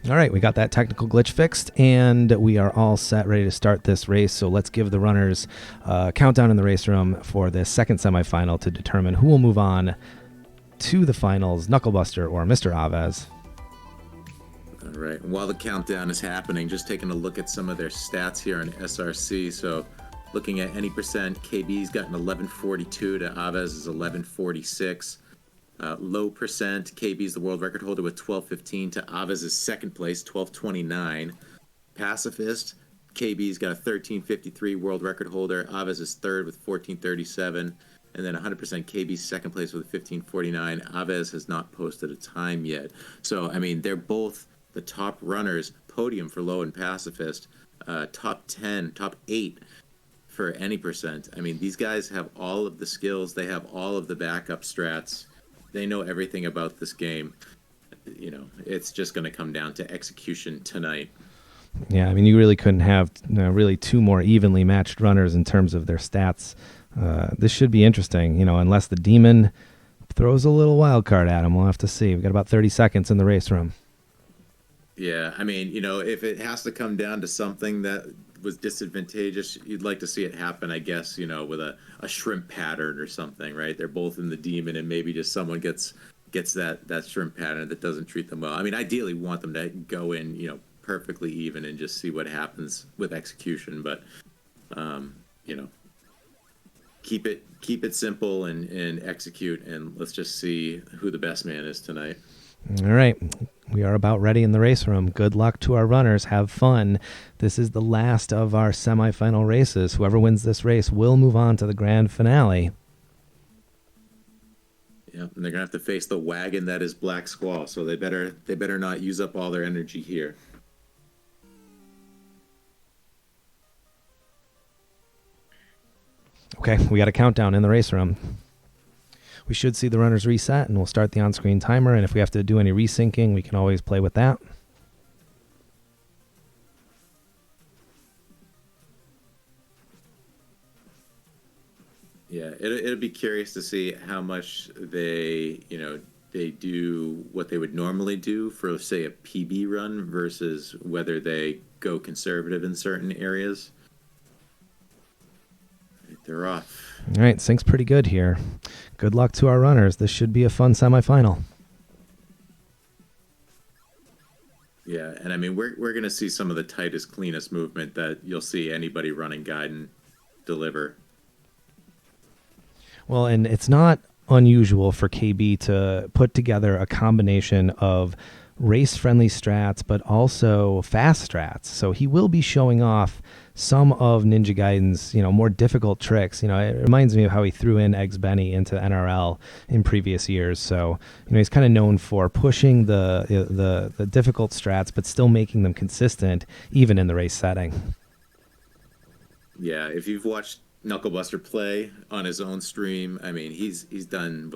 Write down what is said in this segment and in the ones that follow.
All right, we got that technical glitch fixed, and we are all set, ready to start this race. So let's give the runners a countdown in the race room for the second semifinal to determine who will move on to the finals, Knucklebuster or MisterAves. All right. While the countdown is happening, just taking a look at some of their stats here on SRC. So looking at any percent, KB's got an 1142 to Aves' 1146. Low percent, KB's the world record holder with 1215 to Aves' second place, 1229. Pacifist, KB's got a 1353 world record holder. Aves is third with 1437. And then 100% KB's second place with 1549. Aves has not posted a time yet. So, I mean, they're both the top runners, podium for low and pacifist, top 10, top 8 for any percent. I mean, these guys have all of the skills. They have all of the backup strats. They know everything about this game. You know, it's just going to come down to execution tonight. Yeah, I mean, you really couldn't have really two more evenly matched runners in terms of their stats. This should be interesting, unless the demon throws a little wild card at him. We'll have to see. We've got about 30 seconds in the race room. Yeah, I mean, if it has to come down to something that was disadvantageous, you'd like to see it happen, I guess, with a shrimp pattern or something, right? They're both in the demon, and maybe just someone gets that shrimp pattern that doesn't treat them well. I mean, ideally, we want them to go in, perfectly even and just see what happens with execution. But, keep it simple and execute, and let's just see who the best man is tonight. All right. We are about ready in the race room. Good luck to our runners. Have fun. This is the last of our semifinal races. Whoever wins this race will move on to the grand finale. Yeah, and they're gonna have to face the wagon that is Black Squall, so they better not use up all their energy here. Okay, we got a countdown in the race room. We should see the runners reset, and we'll start the on-screen timer, and if we have to do any resyncing, we can always play with that. Yeah, it'll be curious to see how much they do what they would normally do for, say, a PB run versus whether they go conservative in certain areas. They're off. All right, sync's pretty good here. Good luck to our runners. This should be a fun semifinal. Yeah, and I mean, we're going to see some of the tightest, cleanest movement that you'll see anybody running Gaiden deliver. Well, and it's not unusual for KB to put together a combination of race-friendly strats, but also fast strats. So he will be showing off some of Ninja Gaiden's, more difficult tricks. It reminds me of how he threw in Eggs Benny into NRL in previous years. So, he's kind of known for pushing the difficult strats, but still making them consistent, even in the race setting. Yeah, if you've watched Knucklebuster play on his own stream, I mean, he's done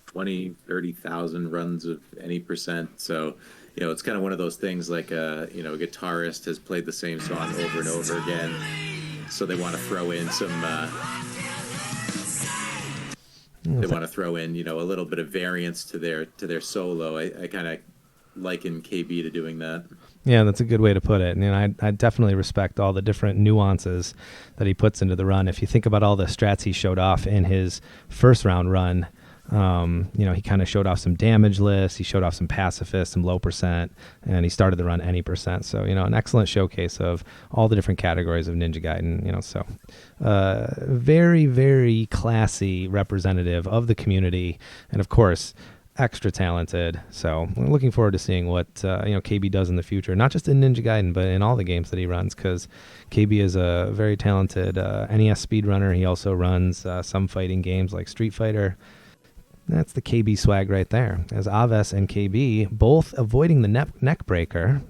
20,000-30,000 runs of any percent. So, it's kind of one of those things like a guitarist has played the same song over and over again, so they want to throw in some a little bit of variance to their solo. I kind of liken KB to doing that. Yeah, that's a good way to put it. And I definitely respect all the different nuances that he puts into the run. If you think about all the strats he showed off in his first round run, he kind of showed off some damage lists, he showed off some pacifist, some low percent, and he started the run any percent. So, an excellent showcase of all the different categories of Ninja Gaiden, so very, very classy representative of the community, and of course, extra talented. So I'm looking forward to seeing what KB does in the future, not just in Ninja Gaiden, but in all the games that he runs, because KB is a very talented NES speedrunner. He also runs some fighting games like Street Fighter. That's the KB swag right there, as Aves and KB both avoiding the neck breaker.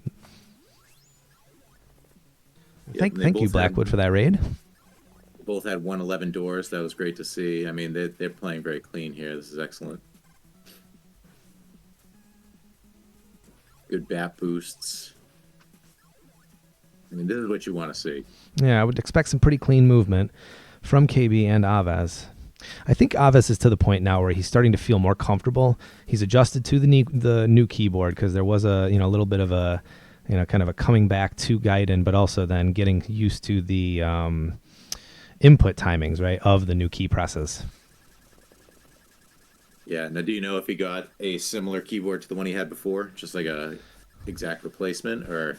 Thank you, Blackwood, for that raid. Both had 111 doors. That was great to see. I mean, they're playing very clean here. This is excellent. Good bat boosts. I mean, this is what you want to see. Yeah, I would expect some pretty clean movement from KB and Aves. I think Aves is to the point now where he's starting to feel more comfortable. He's adjusted to the new keyboard because there was a little bit of a kind of a coming back to Gaiden, but also then getting used to the input timings, right, of the new key presses. Yeah. Now, do you know if he got a similar keyboard to the one he had before, just like a exact replacement, or?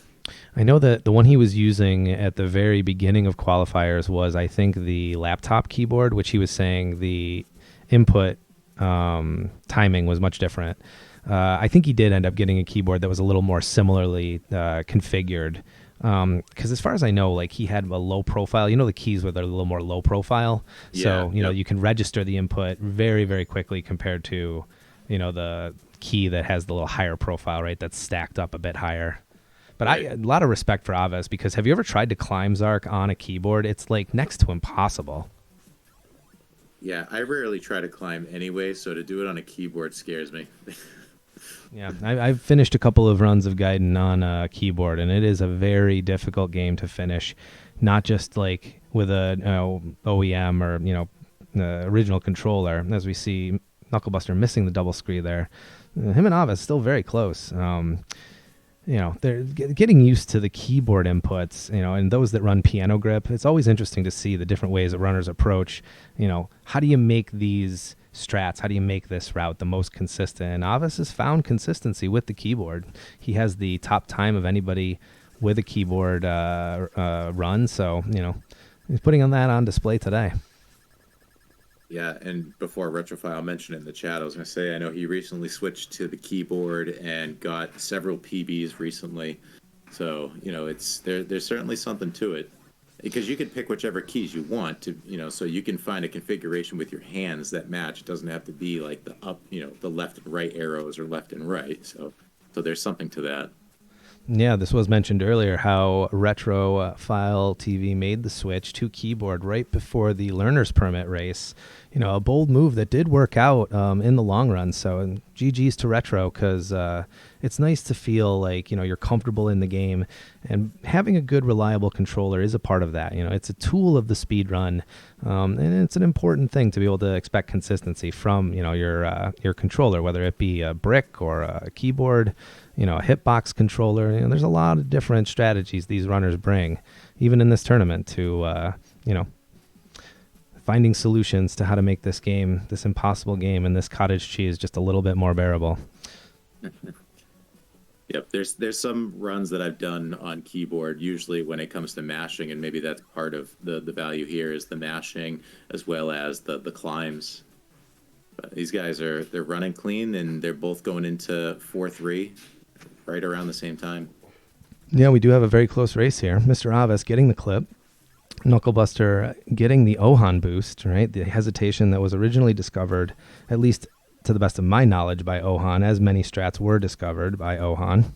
I know that the one he was using at the very beginning of qualifiers was, I think, the laptop keyboard, which he was saying the input timing was much different. I think he did end up getting a keyboard that was a little more similarly configured. Because as far as I know, like he had a low profile. The keys were a little more low profile, so you can register the input very, very quickly compared to the key that has the little higher profile, right? That's stacked up a bit higher. But right. A lot of respect for Aves, because have you ever tried to climb Zark on a keyboard? It's like next to impossible. Yeah, I rarely try to climb anyway, so to do it on a keyboard scares me. Yeah, I've finished a couple of runs of Gaiden on a keyboard, and it is a very difficult game to finish, not just like with a OEM or original controller, as we see Knucklebuster missing the double scree there. Him and Aves still very close. They're getting used to the keyboard inputs, and those that run piano grip. It's always interesting to see the different ways that runners approach, how do you make these strats? How do you make this route the most consistent? And Aves has found consistency with the keyboard. He has the top time of anybody with a keyboard run. So, he's putting on that on display today. Yeah, and before Retrofile mentioned it in the chat, I was going to say, I know he recently switched to the keyboard and got several PBs recently. So, there's certainly something to it. Because you can pick whichever keys you want to, so you can find a configuration with your hands that match. It doesn't have to be like the up, the left and right arrows or left and right. So there's something to that. Yeah, this was mentioned earlier how Retrofile TV made the switch to keyboard right before the learner's permit race. A bold move that did work out in the long run. So, and GG's to Retro, because it's nice to feel like, you're comfortable in the game, and having a good, reliable controller is a part of that. It's a tool of the speed run, and it's an important thing to be able to expect consistency from, your controller, whether it be a brick or a keyboard, a hitbox controller. There's a lot of different strategies these runners bring, even in this tournament, to, finding solutions to how to make this game, this impossible game, and this cottage cheese just a little bit more bearable. Yep, there's some runs that I've done on keyboard, usually when it comes to mashing, and maybe that's part of the value here is the mashing as well as the climbs. But these guys they're running clean, and they're both going into 4-3 right around the same time. Yeah, we do have a very close race here. MisterAves getting the clip. Knucklebuster getting the Ohan boost, right? The hesitation that was originally discovered, at least to the best of my knowledge, by Ohan, as many strats were discovered by Ohan.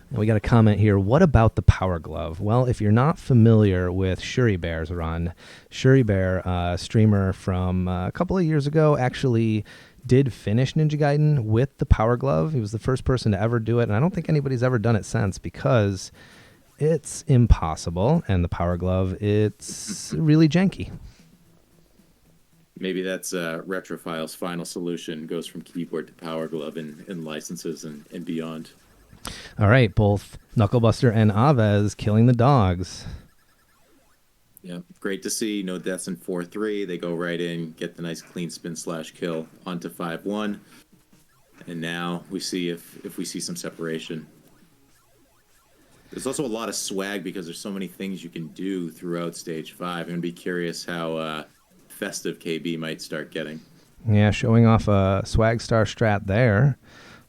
And we got a comment here. What about the Power Glove? Well, if you're not familiar with Shuri Bear's run, Shuri Bear, streamer from a couple of years ago, actually did finish Ninja Gaiden with the Power Glove. He was the first person to ever do it, and I don't think anybody's ever done it since, because it's impossible, and the Power Glove, it's really janky. Maybe that's Retrophile's final solution, goes from keyboard to Power Glove in licenses and beyond. All right, both Knucklebuster and Aves killing the dogs. Yeah, great to see. No deaths in 4-3. They go right in, get the nice clean spin / kill onto 5-1. And now we see if we see some separation. There's also a lot of swag because there's so many things you can do throughout Stage 5. I'm going to be curious how festive KB might start getting. Yeah, showing off a Swag Star strat there.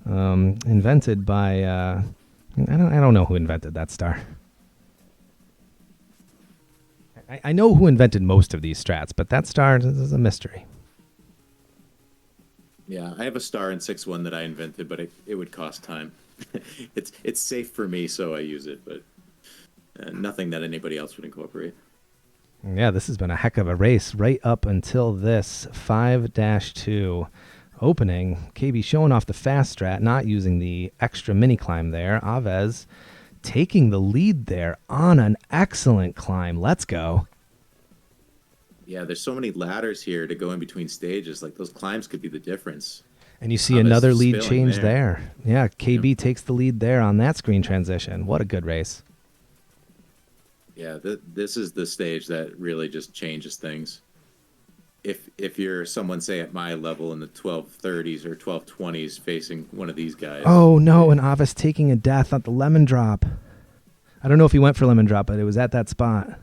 Invented by... I don't know who invented that star. I know who invented most of these strats, but that star is a mystery. Yeah, I have a star in 6-1 that I invented, but it would cost time. It's safe for me, so I use it, but nothing that anybody else would incorporate. Yeah, this has been a heck of a race right up until this 5-2 opening. KB showing off the fast strat, not using the extra mini climb there. Aves taking the lead there on an excellent climb. Let's go. Yeah, there's so many ladders here to go in between stages. Like those climbs could be the difference. And you see Aves another lead spilling change there. there. Yeah, KB takes the lead there on that screen transition. What a good race. Yeah, this is the stage that really just changes things. If you're someone, say, at my level in the 1230s or 1220s facing one of these guys, Oh, no, and Avis taking a death at the lemon drop. I don't know if he went for lemon drop, but it was at that spot.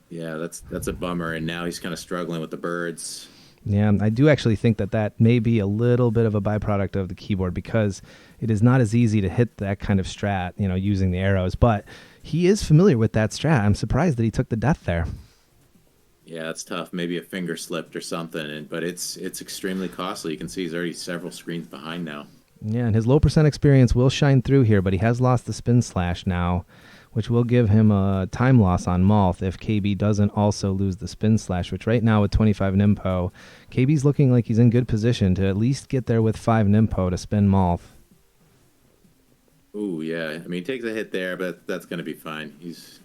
yeah, that's a bummer. And now he's kind of struggling with the birds. Yeah, I do actually think that that may be a little bit of a byproduct of the keyboard because it is not as easy to hit that kind of strat, using the arrows. But he is familiar with that strat. I'm surprised that he took the death there. Yeah, it's tough. Maybe a finger slipped or something, but it's extremely costly. You can see he's already several screens behind now. Yeah, and his low percent experience will shine through here, but he has lost the spin slash now, which will give him a time loss on Malth if KB doesn't also lose the spin slash, which right now with 25 Nimpo, KB's looking like he's in good position to at least get there with 5 Nimpo to spin Malth. Ooh, yeah. I mean, he takes a hit there, but that's going to be fine. He's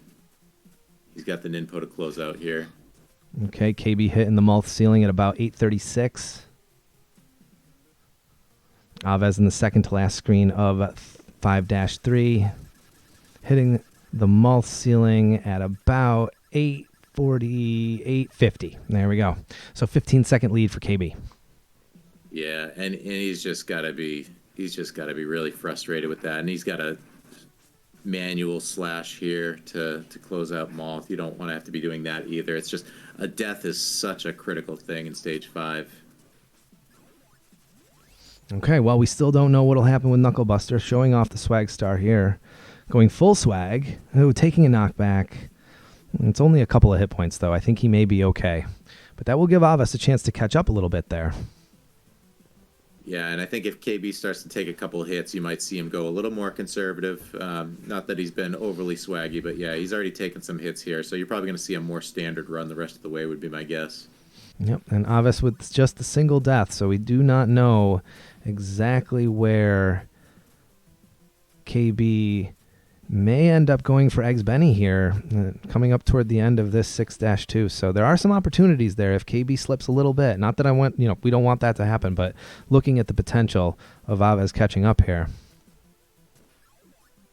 got the Ninpo to close out here. Okay, KB hitting the Malth ceiling at about 836. Aves in the second to last screen of 5-3, hitting the Malth ceiling at about 840, 850. There we go. So 15-second lead for KB. Yeah, and he's just got to be really frustrated with that, and he's got a manual slash here to close out Malth. You don't want to have to be doing that either. It's just a death is such a critical thing in stage 5. Okay, well, we still don't know what'll happen with Knucklebuster, showing off the swag star here. Going full swag. Oh, taking a knockback. It's only a couple of hit points, though. I think he may be okay. But that will give Aves a chance to catch up a little bit there. Yeah, and I think if KB starts to take a couple of hits, you might see him go a little more conservative. Not that he's been overly swaggy, but yeah, he's already taken some hits here. So you're probably going to see a more standard run the rest of the way would be my guess. Yep, and Aves with just the single death, so we do not know exactly where KB may end up going for Eggs Benny here, coming up toward the end of this 6-2. So there are some opportunities there if KB slips a little bit. Not that we don't want that to happen, but looking at the potential of Aves catching up here.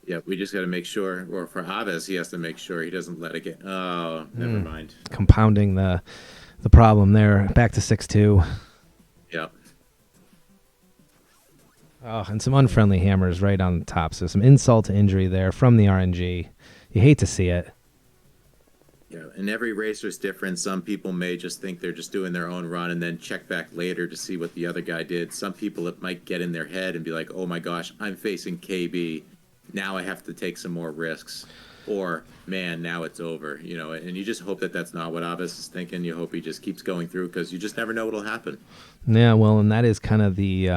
Yeah, we just got to make sure, or for Aves, he has to make sure he doesn't let it get. Oh, never mind. Compounding the problem there. Back to 6-2. Yep. Oh, and some unfriendly hammers right on the top. So some insult to injury there from the RNG. You hate to see it. Yeah, and every racer's different. Some people may just think they're just doing their own run and then check back later to see what the other guy did. Some people, it might get in their head and be like, oh my gosh, I'm facing KB. Now I have to take some more risks. Or, man, now it's over. And you just hope that that's not what Aves is thinking. You hope he just keeps going through because you just never know what'll happen. Yeah, well, and that is kind of the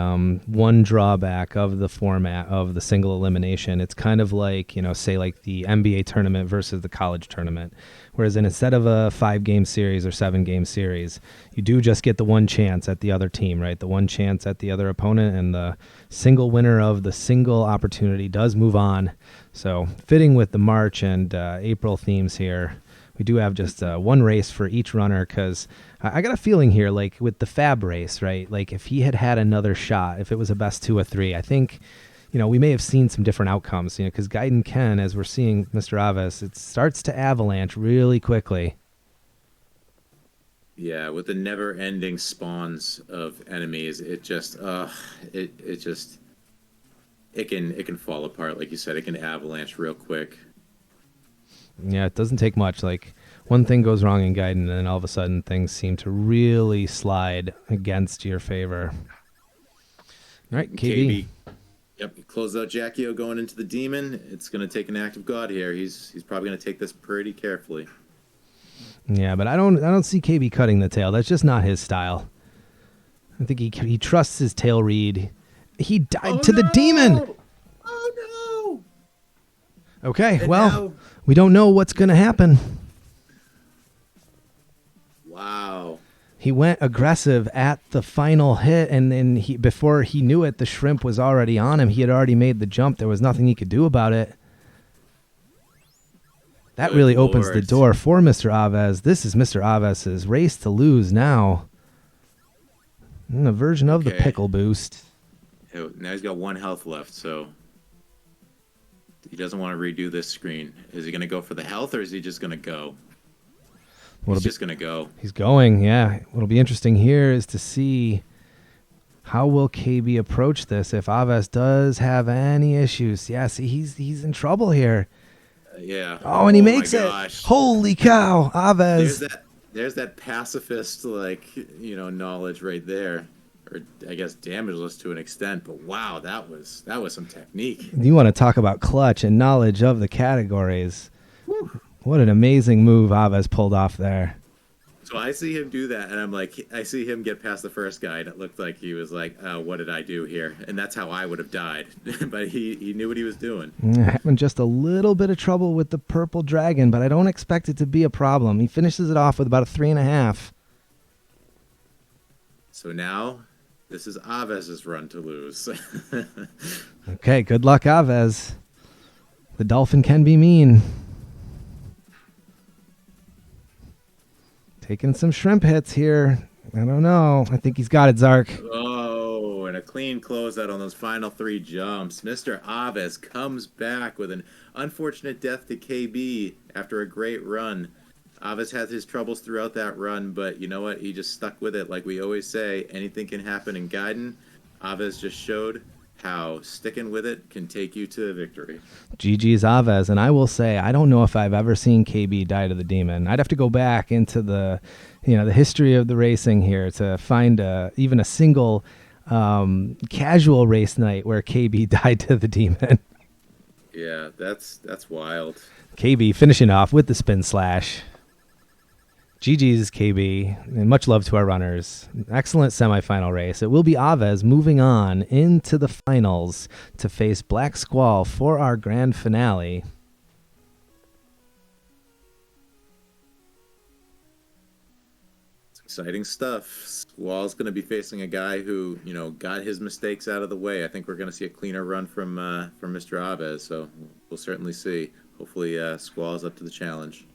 one drawback of the format of the single elimination. It's kind of like, say like the NBA tournament versus the college tournament. Whereas instead of a 5-game series or 7-game series, you do just get the one chance at the other team, right? The one chance at the other opponent, and the single winner of the single opportunity does move on. So fitting with the March and April themes here, we do have just one race for each runner because I got a feeling here, like with the Fab race, right? Like if he had another shot, if it was a best 2 or 3, I think, we may have seen some different outcomes, because Gaiden can, as we're seeing MisterAves, it starts to avalanche really quickly. Yeah, with the never-ending spawns of enemies, it can fall apart. Like you said, it can avalanche real quick. Yeah, it doesn't take much. Like one thing goes wrong in Gaiden, and then all of a sudden things seem to really slide against your favor. All right, KB. Yep, close out Jackio going into the demon. It's going to take an act of God here. He's probably going to take this pretty carefully. Yeah, but I don't see KB cutting the tail. That's just not his style. I think he trusts his tail read. He died to the demon. Oh no. Okay, well, we don't know what's going to happen. Wow. He went aggressive at the final hit, and then before he knew it, the shrimp was already on him. He had already made the jump. There was nothing he could do about it. That Good really opens the Lord. door for Mr. Aves. This is Mr. Aves' race to lose now. And a version of the Okay. pickle boost. Now he's got 1 health left, so he doesn't want to redo this screen. Is he going to go for the health, or is he just going to go? He's just going to go. He's going, yeah. What'll be interesting here is to see how will KB approach this if Aves does have any issues. Yeah, see, he's in trouble here. Yeah. Oh, and he makes my it. gosh. Holy cow, Aves. There's that pacifist, knowledge right there. Or I guess damageless to an extent, but wow, that was some technique. You want to talk about clutch and knowledge of the categories. Whew. What an amazing move Aves pulled off there. So I see him do that, and I'm like, I see him get past the first guy, and it looked like he was like, what did I do here? And that's how I would have died. But he knew what he was doing. Having just a little bit of trouble with the purple dragon, but I don't expect it to be a problem. He finishes it off with about a 3.5. So now, this is Aves' run to lose. Okay, good luck, Aves. The dolphin can be mean. Taking some shrimp hits here. I don't know. I think he's got it, Zark. Oh, and a clean closeout on those final 3 jumps. Mr. Aves comes back with an unfortunate death to KB after a great run. Aves had his troubles throughout that run, but you know what? He just stuck with it. Like we always say, anything can happen in Gaiden. Aves just showed how sticking with it can take you to victory. GG's Aves, and I will say, I don't know if I've ever seen KB die to the demon. I'd have to go back into the history of the racing here to find even a single casual race night where KB died to the demon. Yeah, that's wild. KB finishing off with the spin slash. GG's KB, and much love to our runners. Excellent semifinal race. It will be Aves moving on into the finals to face Black Squall for our grand finale. It's exciting stuff. Squall's going to be facing a guy who, got his mistakes out of the way. I think we're going to see a cleaner run from Mr. Aves, so we'll certainly see. Hopefully, Squall's up to the challenge.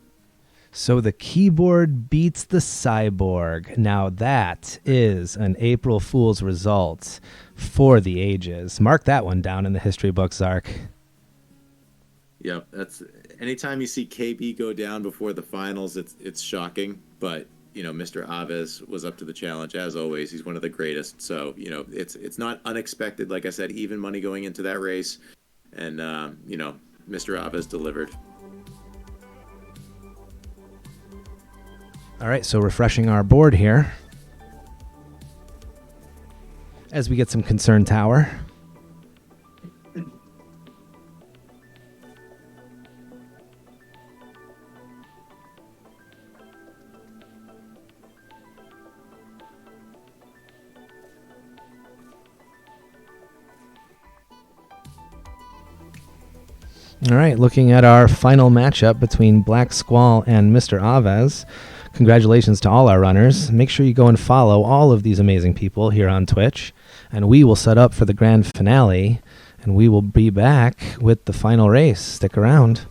So the keyboard beats the cyborg. Now that is an April Fool's result for the ages. Mark that one down in the history books, Zark. Yep, that's anytime you see KB go down before the finals, it's shocking. But Mr. Aves was up to the challenge as always. He's one of the greatest. So it's not unexpected. Like I said, even money going into that race, and Mr. Aves delivered. All right, so refreshing our board here as we get some Concern Tower. All right, looking at our final matchup between Black Squall and Mr. Aves. Congratulations to all our runners. Make sure you go and follow all of these amazing people here on Twitch. And we will set up for the grand finale. And we will be back with the final race. Stick around.